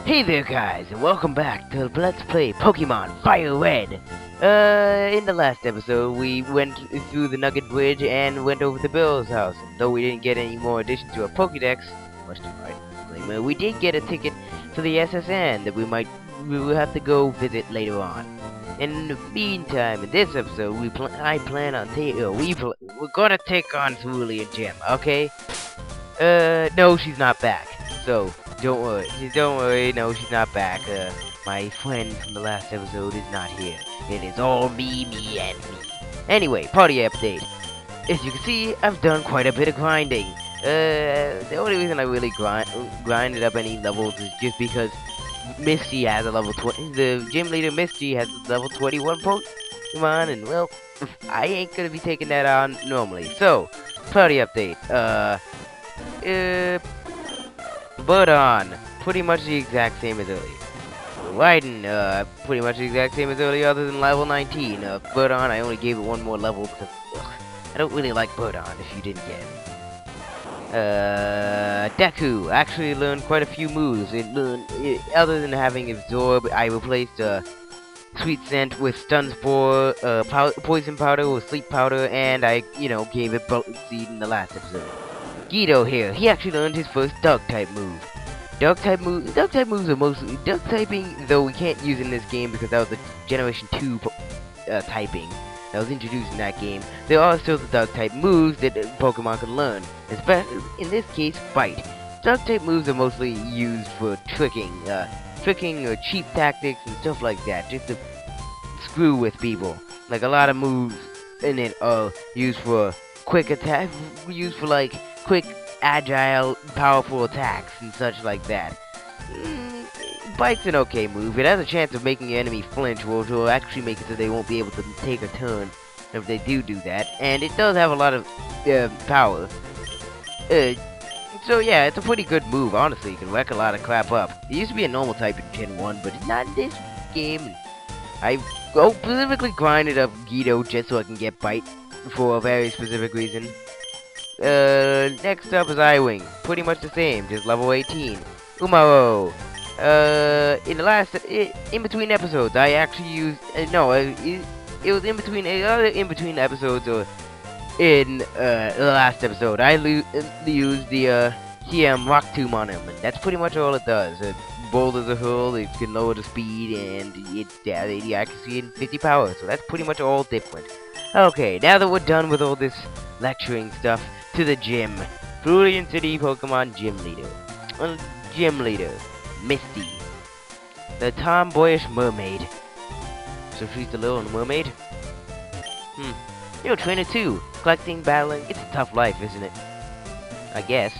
Hey there guys, and welcome back to Let's Play Pokemon FireRed! In the last episode, we went through the Nugget Bridge and went over to Bill's house. And though we didn't get any more additions to our Pokédex, much to my disclaimer, we did get a ticket for the SSN that we will have to go visit later on. In the meantime, in this episode, I plan on we're gonna take on Cerulean Gem, okay? No, she's not back. So, don't worry, no, she's not back. My friend from the last episode is not here. It is all me, and me. Anyway, party update. As you can see, I've done quite a bit of grinding. The only reason I really grinded up any levels is just because Misty has a level 20. The gym leader Misty has a level 21 Pokemon, and well, I ain't gonna be taking that on normally. So, party update. Birdon, pretty much the exact same as earlier. Raiden, pretty much the exact same as earlier, other than level 19. Birdon, I only gave it one more level because I don't really like Birdon, if you didn't get it. Deku actually learned quite a few moves. Other than having Absorb, I replaced Sweet Scent with Stun Spore, Poison Powder with Sleep Powder, and I, gave it Bullet Seed in the last episode. Guido here, he actually learned his first Dark-type move. Dark-type moves are mostly Dark-typing, though we can't use in this game because that was the Generation 2 typing that was introduced in that game. There are still the Dark-type moves that Pokemon can learn, especially in this case, Bite. Dark-type moves are mostly used for tricking or cheap tactics and stuff like that, just to screw with people. Like a lot of moves in it are used for quick attack, quick, agile, powerful attacks and such like that. Bite's an okay move. It has a chance of making the enemy flinch, which will actually make it so they won't be able to take a turn if they do that. And it does have a lot of power. So yeah, it's a pretty good move, honestly. It can wreck a lot of crap up. It used to be a normal type in Gen 1, but not in this game. I specifically grinded up Guido just so I can get Bite for a very specific reason. Next up is Eyewing. Pretty much the same, just level 18. Umaro. In between episodes, I actually used, it was in between episodes, or in, the last episode, I used the, TM Rock Tomb on him, and that's pretty much all it does. Boulders a hurl, it can lower the speed, and it's, the accuracy and 50 power, so that's pretty much all different. Okay, now that we're done with all this lecturing stuff, to the gym. Cerulean City Pokemon Gym Leader. Gym Leader, Misty. The tomboyish mermaid. So she's the little mermaid? You're a trainer too. Collecting, battling, it's a tough life, isn't it? I guess.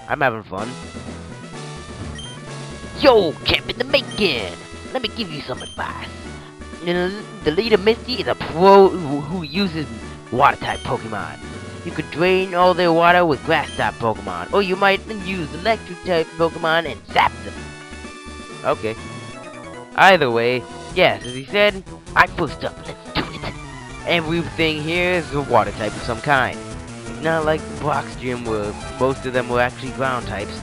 I'm having fun. Yo, Camp in the making! Let me give you some advice. The leader Misty is a pro who uses water-type Pokemon. You could drain all their water with grass-type Pokemon, or you might use electric-type Pokemon and zap them. Okay. Either way, yes, as he said, I'm first up, let's do it. Everything here is a water type of some kind. It's not like Brock's gym where most of them were actually ground types.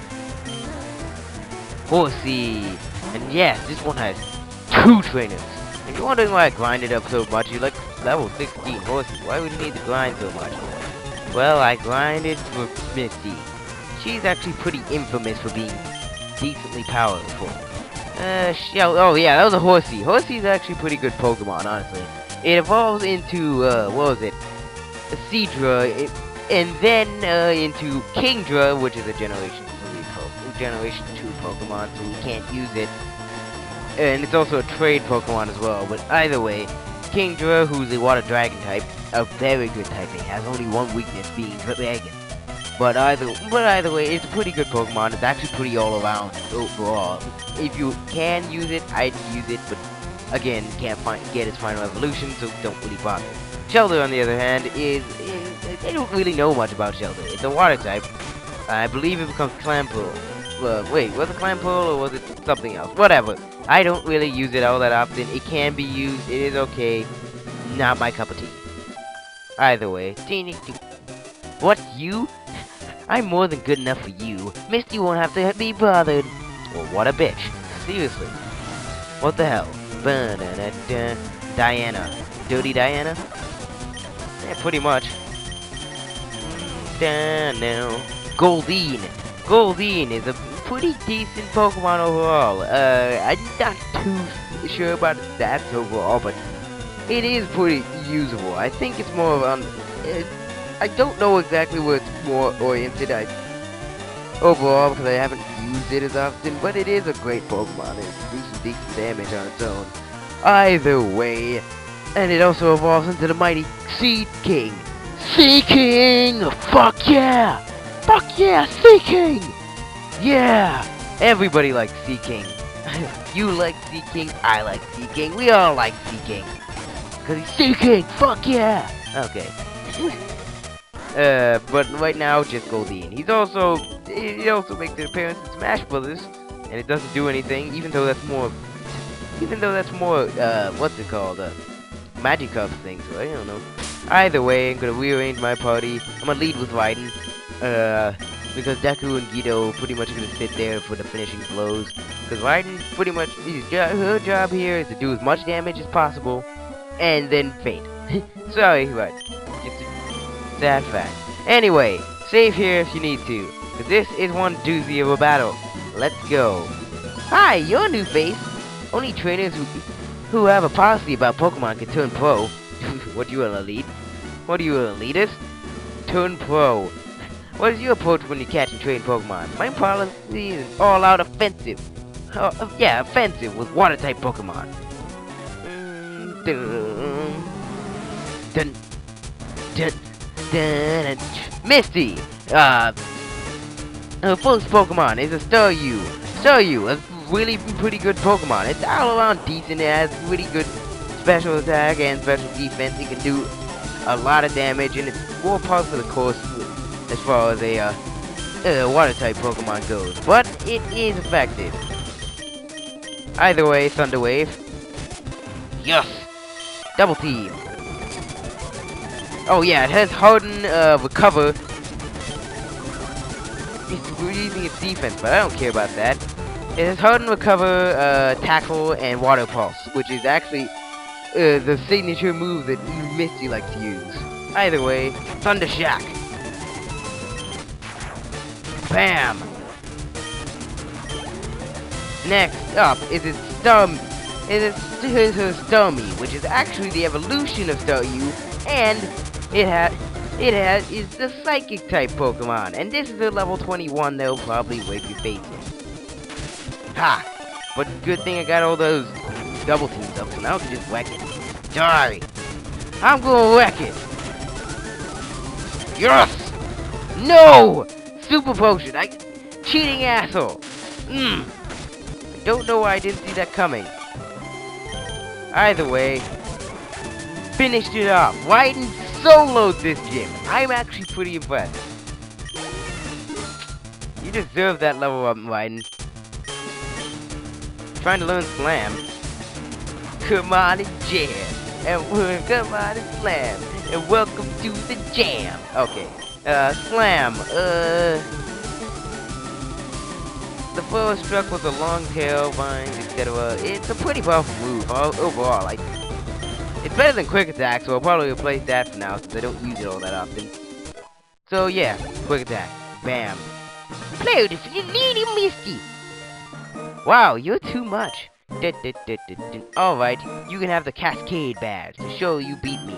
Horsey. And yes, this one has 2 trainers. If you're wondering why I grinded up so much, you're like level 16 Horsey. Why would you need to grind so much? Well, I grinded for Misty. She's actually pretty infamous for being decently powerful. Oh yeah, that was a Horsey. Horsey's actually pretty good Pokemon, honestly. It evolves into, what was it? A Seadra, and then, into Kingdra, which is a Generation 2 Pokemon, so we can't use it. And it's also a trade Pokemon as well, but either way, Kingdra, who's a Water Dragon type, a very good typing, has only one weakness, being Dragon. But either way, it's a pretty good Pokemon. It's actually pretty all around overall. If you can use it, I'd use it, but again, can't get its final evolution, so don't really bother. Shelter, on the other hand, I don't really know much about Shelter. It's a water type. I believe it becomes Clamperl. Wait, was it Clamperl or was it something else? Whatever. I don't really use it all that often. It can be used. It is okay. Not my cup of tea. Either way. What, you? I'm more than good enough for you. Misty won't have to be bothered. Well, what a bitch. Seriously. What the hell? Diana. Dirty Diana? Yeah, pretty much. No. Goldeen. Goldeen is a pretty decent Pokemon overall. I'm not too sure about its stats overall, but it is pretty usable. I think it's more of I don't know exactly where it's more oriented overall because I haven't used it as often, but it is a great Pokemon. It does some decent damage on its own. Either way, and it also evolves into the mighty Sea King. Sea King! Fuck yeah! Fuck yeah, Sea King! Yeah! Everybody likes Sea King. You like Sea King, I like Sea King, we all like Sea King. Cause he's Sea King! Fuck yeah! Okay. But right now, just Goldeen. He also makes an appearance in Smash Brothers, and it doesn't do anything, even though that's more, what's it called, Magikarp thing, so I don't know. Either way, I'm gonna rearrange my party. I'm gonna lead with Raiden, because Deku and Guido pretty much gonna sit there for the finishing blows, because Raiden pretty much, her job here is to do as much damage as possible, and then faint. Sorry, but just a sad fact. Anyway, save here if you need to, because this is one doozy of a battle. Let's go. Hi, you're a new face. Only trainers who have a policy about Pokemon can turn pro. What, you an elite? What are you, an elitist? Turn pro. What is your approach when you catch and train Pokemon? My policy is all-out offensive. Yeah, offensive with water-type Pokemon. Misty! Her first Pokemon is a Staryu. Staryu, a really pretty good Pokemon. It's all around decent. It has really good special attack and special defense. It can do a lot of damage, and it's more par for the course as far as a water-type Pokemon goes. But it is effective. Either way, Thunder Wave. Yes! Double team. Oh yeah, it has Harden, Recover. It's using its defense, but I don't care about that. It has Harden, Recover, Tackle, and Water Pulse, which is actually the signature move that Misty likes to use. Either way, Thundershock. Bam! Next up is its Starmie, which is actually the evolution of Staryu, and is the Psychic type Pokemon, and this is a level 21 they'll probably wake you facing. Ha! But good thing I got all those double teams up, so now I can just whack it. Die! I'm gonna whack it! Yes! No! Super Potion! Cheating asshole! I don't know why I didn't see that coming. Either way, finished it off. Raiden soloed this gym. I'm actually pretty impressed. You deserve that level up, Raiden. Trying to learn Slam. Come on and jam. And come on and slam. And welcome to the jam. Okay. Slam. The flower struck with a long tail, vines, etc. It's a pretty powerful move overall. It's better than Quick Attack, so I'll probably replace that for now since I don't use it all that often. So yeah, Quick Attack. Bam. Player defeated Misty. Wow, you're too much. Alright, you can have the Cascade Badge to show you beat me.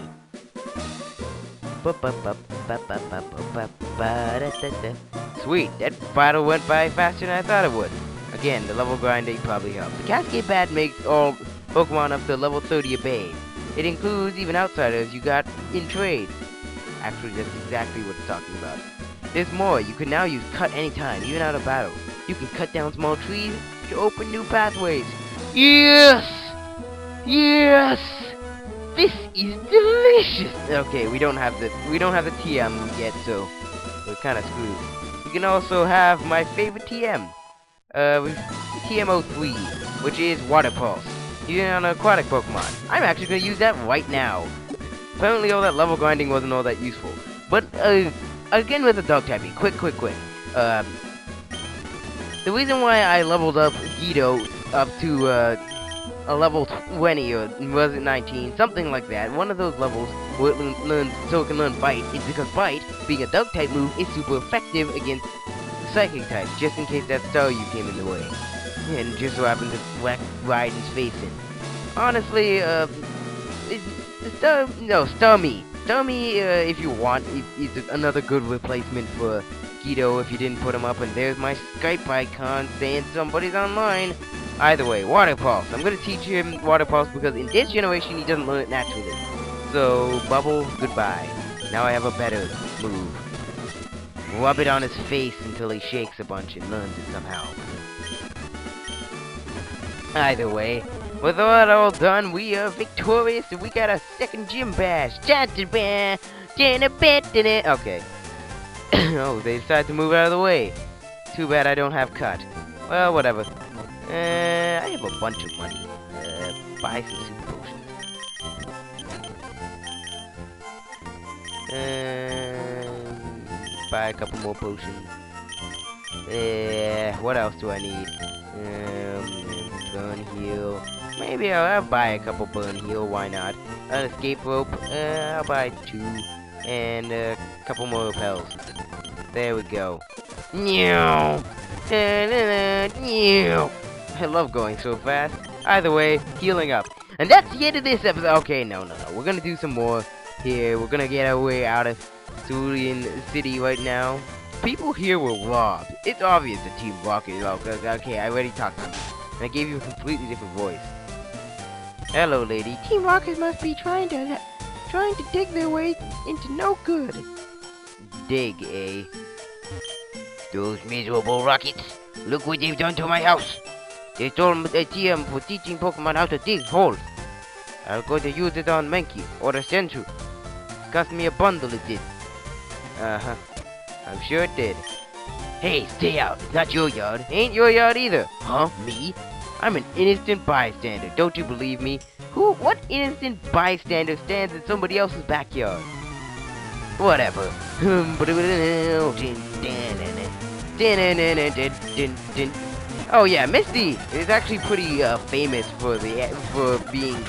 Sweet, that battle went by faster than I thought it would. Again, the level grinding probably helped. The Cascade Badge makes all Pokemon up to level 30 obey. It includes even outsiders you got in trade. Actually, that's exactly what it's talking about. There's more. You can now use Cut anytime, even out of battle. You can cut down small trees to open new pathways. Yes! Yes! This is delicious! Okay, we don't have the TM yet, so we're kinda screwed. You can also have my favorite TM. TM03, which is Water Pulse. Using it on an aquatic Pokemon. I'm actually gonna use that right now. Apparently all that level grinding wasn't all that useful. But again with the dog typing. Quick. The reason why I leveled up Guido up to a level 20 or was it 19, something like that, one of those levels where it learns so it can learn Bite, is because Bite, being a Dark type move, is super effective against Psychic types, just in case that Staryu came in the way. And just so happened to whack Raiden's face in. Honestly, Starmie. Starmie, if you want, is another good replacement for Guido if you didn't put him up, and there's my Skype icon saying somebody's online. Either way, Water Pulse. I'm gonna teach him Water Pulse because in this generation he doesn't learn it naturally. So, Bubble, goodbye. Now I have a better move. Rub it on his face until he shakes a bunch and learns it somehow. Either way, with that all done, we are victorious and we got a second gym bash. Okay. Oh, they decided to move out of the way. Too bad I don't have cut. Well, whatever. I have a bunch of money. Buy some super potions. Buy a couple more potions. What else do I need? Burn heal. Maybe I'll buy a couple burn heal. Why not? An escape rope. I'll buy 2. And a couple more repels. There we go. I love going so fast. Either way, healing up. And that's the end of this episode. Okay, no. We're gonna do some more here. We're gonna get our way out of Cerulean City right now. People here were robbed. It's obvious that Team Rocket is all good. Okay, I already talked to you. And I gave you a completely different voice. Hello, lady. Team Rocket must be trying to dig their way into no good. Dig, eh? Those miserable rockets. Look what they've done to my house. They stole a TM for teaching Pokemon how to dig holes. I'm going to use it on Mankey or a Sensu. Cost me a bundle it did. Uh-huh. I'm sure it did. Hey, stay out. It's not your yard. Ain't your yard either. Huh? Me? I'm an innocent bystander. Don't you believe me? What innocent bystander stands in somebody else's backyard? Whatever. Oh yeah, Misty is actually pretty famous for being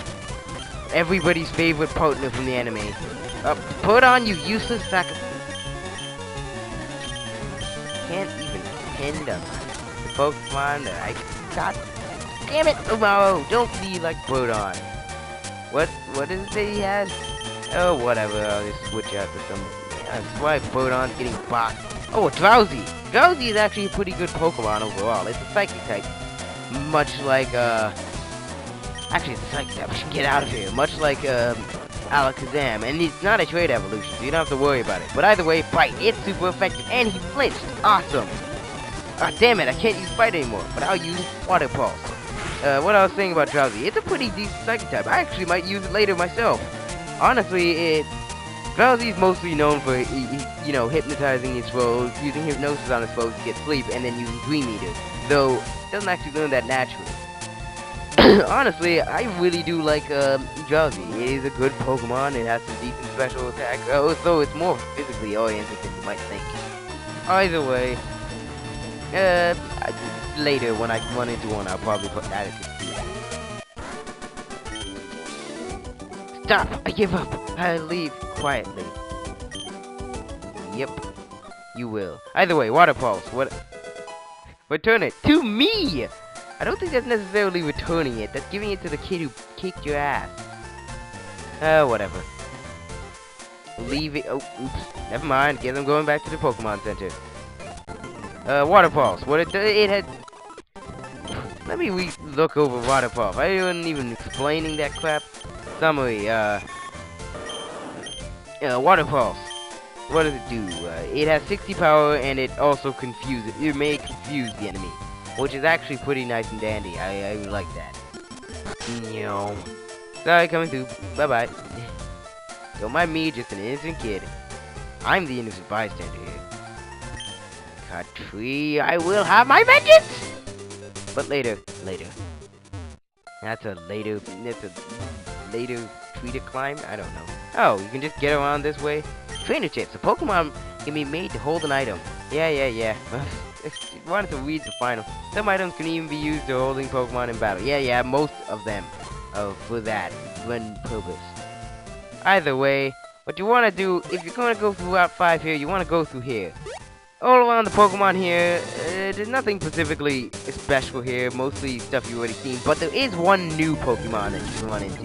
everybody's favorite partner from the anime. Put on, you useless sack of... Can't even depend on the Pokemon that I got. Damn it, Umaro! Don't be like Birdon. What is it that he has? Oh, whatever. I'll just switch out to some. Yeah, that's why Birdon's getting boxed. Oh, Drowsy. Drowsy is actually a pretty good Pokemon overall. It's a Psychic type, much like actually, it's a Psychic type. I should get out of here. Much like Alakazam, and it's not a trade evolution, so you don't have to worry about it. But either way, Bite. It's super effective, and he flinched. Awesome. Ah, damn it! I can't use Bite anymore, but I'll use Water Pulse. What I was saying about Drowsy, it's a pretty decent Psychic type. I actually might use it later myself. Honestly, Drowsy's mostly known for, you know, hypnotizing his foes, using hypnosis on his foes to get sleep, and then using Dream Eater. Though, it doesn't actually learn that naturally. Honestly, I really do like Drowsy. It is a good Pokemon. It has some decent special attack. So it's more physically oriented than you might think. Either way, later when I run into one, I'll probably put that into speed. Stop! I give up. I'll leave quietly. Yep, you will. Either way, Water Pulse. Return it to me. I don't think that's necessarily returning it. That's giving it to the kid who kicked your ass. Whatever. Leave it. Oh, oops. Never mind. Guess I'm going back to the Pokemon Center. Water Pulse. What it had. Let me look over Water Pulse. I wasn't even explaining that crap. Summary. Water Pulse. What does it do? It has 60 power, and it also confuses. It may confuse the enemy, which is actually pretty nice and dandy. I like that. No. Sorry, coming through. Bye-bye. Don't mind me, just an innocent kid. I'm the innocent bystander here. Cut tree, I will have my vengeance! But later. That's a later tree to climb? I don't know. Oh, you can just get around this way? Trainer chips. A Pokemon can be made to hold an item. Yeah. wanted to read the final. Some items can even be used to holding Pokemon in battle. Yeah, most of them for that one purpose. Either way, what you want to do, if you're going to go through Route 5 here, you want to go through here. All around the Pokemon here, there's nothing specifically special here, mostly stuff you've already seen, but there is one new Pokemon that you can run into.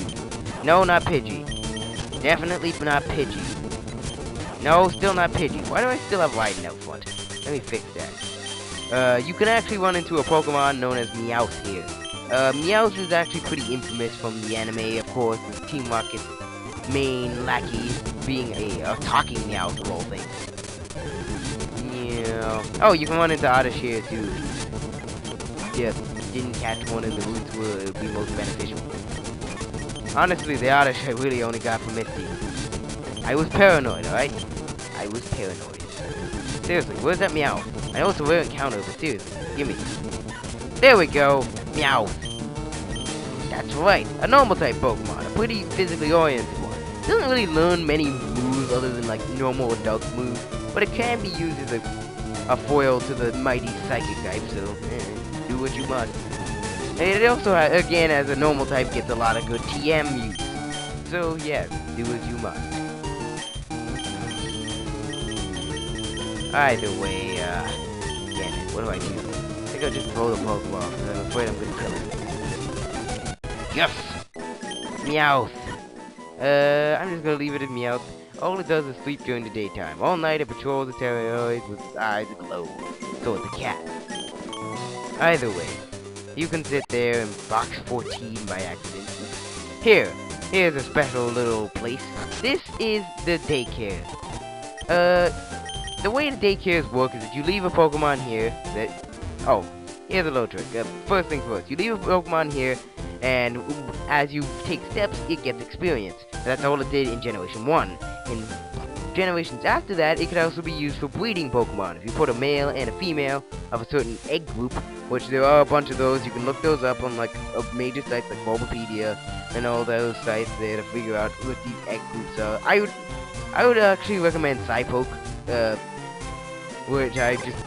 No, not Pidgey. Definitely not Pidgey. No, still not Pidgey. Why do I still have Raiden out front? Let me fix that. You can actually run into a Pokemon known as Meowth here. Meowth is actually pretty infamous from the anime, of course, with Team Rocket's main lackey being a talking Meowth of all things. Yeah. Oh, you can run into Oddish here too. Yeah, didn't catch one of the routes where it would be most beneficial. Honestly, the Oddish I really only got from Misty. I was paranoid, alright? I was paranoid. Seriously, where's that Meowth? I know it's a rare encounter, but seriously, give me. There we go! Meowth! That's right, a normal type Pokemon, a pretty physically oriented one. It doesn't really learn many moves other than like normal adult moves, but it can be used as a foil to the mighty psychic type, so do what you must. And it also, again, as a normal type, gets a lot of good TM use. So yeah, do as you must. Either way, damn it, what do I do? I think I'll just throw the Pokeball, because I'm afraid I'm gonna kill it. Yes! Meowth! I'm just gonna leave it at Meowth. All it does is sleep during the daytime. All night it patrols the territories with its eyes aglow. So it's a cat. Either way, you can sit there in box 14 by accident. Here's a special little place. This is the daycare. The way the daycares work is that you leave a Pokemon here that... Oh, here's a little trick. First things first, you leave a Pokemon here, and as you take steps, it gets experience. That's all it did in Generation 1. In generations after that, it could also be used for breeding Pokemon. If you put a male and a female of a certain egg group, which there are a bunch of those, you can look those up on like a major sites like Bulbapedia and all those sites there to figure out what these egg groups are. I would actually recommend Psypoke, which I just...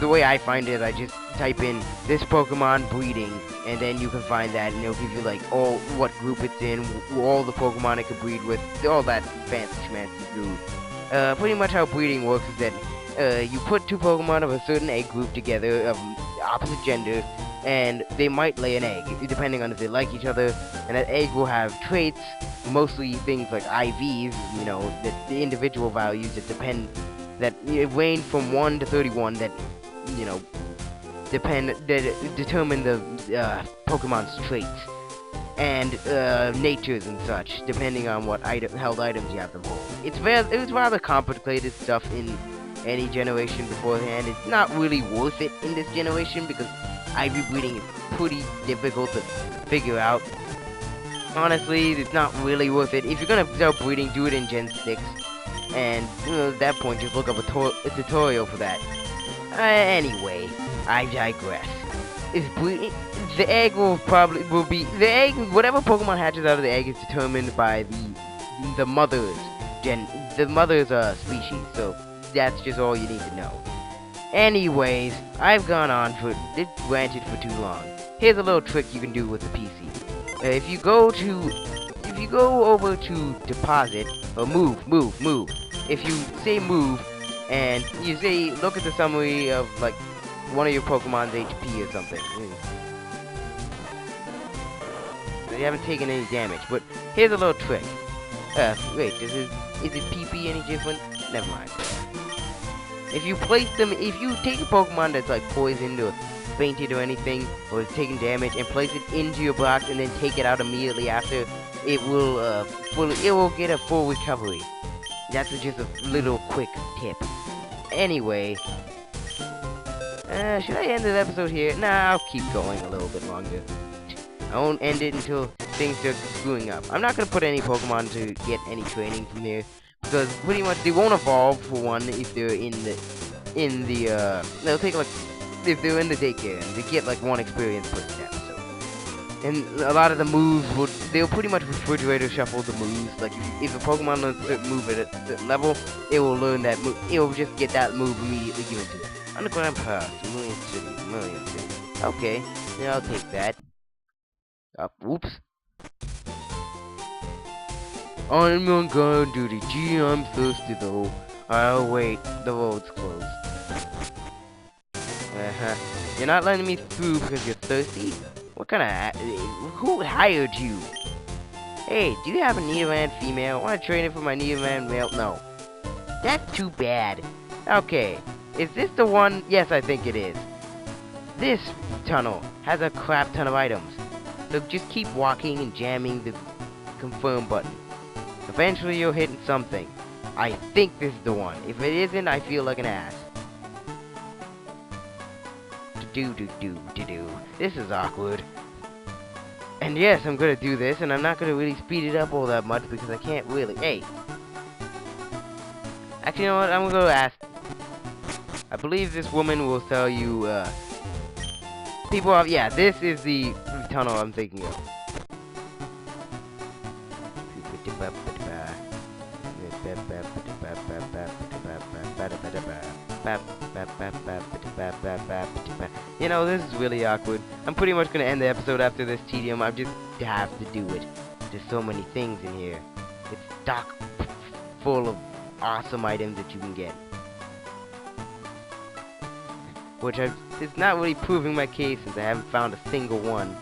the way I find it, I just type in this Pokemon breeding, and then you can find that, and it'll give you like all what group it's in, all the Pokemon it can breed with, all that fancy schmancy goo. Pretty much how breeding works is that you put two Pokemon of a certain egg group together of opposite gender, and they might lay an egg, depending on if they like each other, and that egg will have traits, mostly things like IVs, you know, that the individual values that depend, that range from 1 to 31 that, you know, determine the Pokemon's traits and natures and such, depending on what held items you have them hold. It's rather complicated stuff in any generation beforehand. It's not really worth it in this generation because IV breeding is pretty difficult to figure out. Honestly, it's not really worth it. If you're gonna start breeding, do it in Gen 6. And at that point, just look up a tutorial for that. Anyway, I digress. The egg will be the egg. Whatever Pokemon hatches out of the egg is determined by the mother's species. So that's just all you need to know. Anyways, I've gone on for ranted for too long. Here's a little trick you can do with the PC. If you go over to deposit or move. If you say move and you say look at the summary of like one of your Pokemon's HP or something. They haven't taken any damage, but here's a little trick. Wait, is it PP any different? Never mind. If you take a Pokemon that's like poisoned or fainted or anything, or is taking damage, and place it into your box and then take it out immediately after, it will get a full recovery. That's just a little quick tip. Anyway, should I end this episode here? Nah, I'll keep going a little bit longer. I won't end it until things start screwing up. I'm not gonna put any Pokemon to get any training from there, because pretty much they won't evolve for one if they're they'll take like, if they're in the daycare, and they get like 1 experience per step. So, and a lot of the moves they'll pretty much refrigerator shuffle the moves. Like if a Pokemon learns a certain move at a certain level, it will learn that move. It will just get that move immediately given to it. Underground pass, Million City. Okay, yeah, I'll take that. Oops. I'm on guard duty. Gee, I'm thirsty though. I'll wait. The road's closed. You're not letting me through because you're thirsty? What kind of... Who hired you? Hey, do you have a Neoland female? Want to train it for my Neoland male? No. That's too bad. Okay. Is this the one? Yes, I think it is. This tunnel has a crap ton of items. So just keep walking and jamming the confirm button. Eventually you'll hit something. I think this is the one. If it isn't, I feel like an ass. Do. This is awkward. And yes, I'm gonna do this, and I'm not gonna really speed it up all that much because I can't really. Hey. Actually, you know what? I'm gonna ask. I believe this woman will tell you, people have, yeah, this is the tunnel I'm thinking of. You know, this is really awkward. I'm pretty much gonna end the episode after this tedium. I just have to do it. There's so many things in here. It's stock full of awesome items that you can get. Which it's not really proving my case since I haven't found a single one.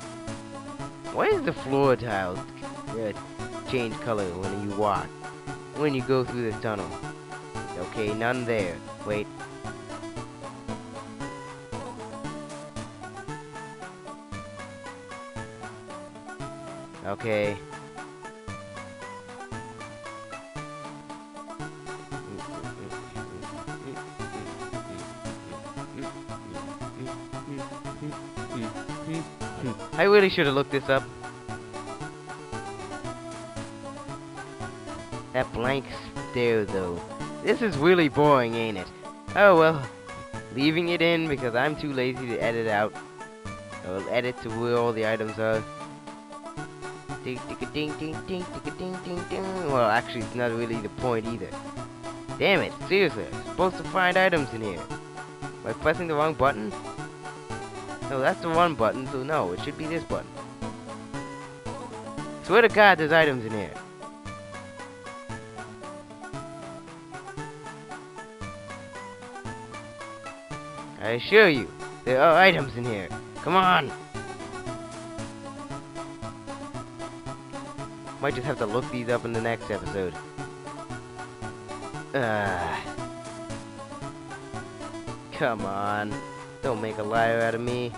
Why is the floor tiles change color when you walk? When you go through this tunnel? Okay, none there. Wait. Okay. I really should have looked this up. That blank stare, though. This is really boring, ain't it? Oh well. Leaving it in because I'm too lazy to edit out. I'll edit to where all the items are. Well, actually, it's not really the point either. Damn it, seriously, I'm supposed to find items in here. Am I pressing the wrong button? No, that's the wrong button, so no, it should be this button. Swear to God, there's items in here. I assure you, there are items in here. Come on! Might just have to look these up in the next episode. Come on. Don't make a liar out of me.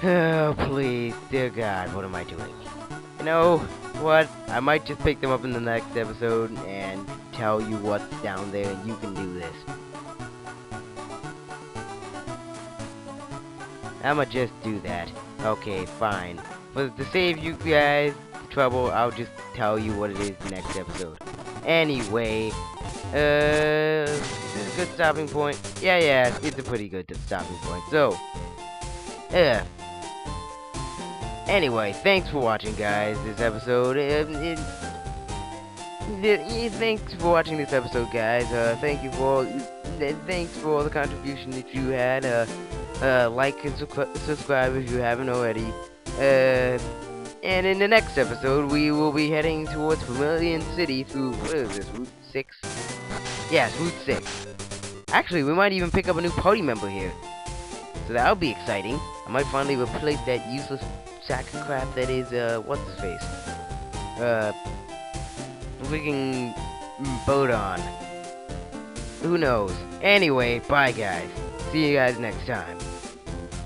Oh, please. Dear God, what am I doing? You know what? I might just pick them up in the next episode and tell you what's down there and you can do this. I'ma just do that. Okay, fine. But to save you guys trouble, I'll just tell you what it is next episode. Anyway, this is a good stopping point. Yeah, it's a pretty good stopping point. So, anyway, thanks for watching, guys, this episode. Thanks for watching this episode, guys. Thanks for all the contribution that you had. Like and subscribe if you haven't already. And in the next episode, we will be heading towards Vermilion City through, what is this, Route 6? Yes, Route 6. Actually, we might even pick up a new party member here. So that'll be exciting. I might finally replace that useless sack of crap that is, what's his face? Freaking Birdon. Who knows? Anyway, bye guys. See you guys next time.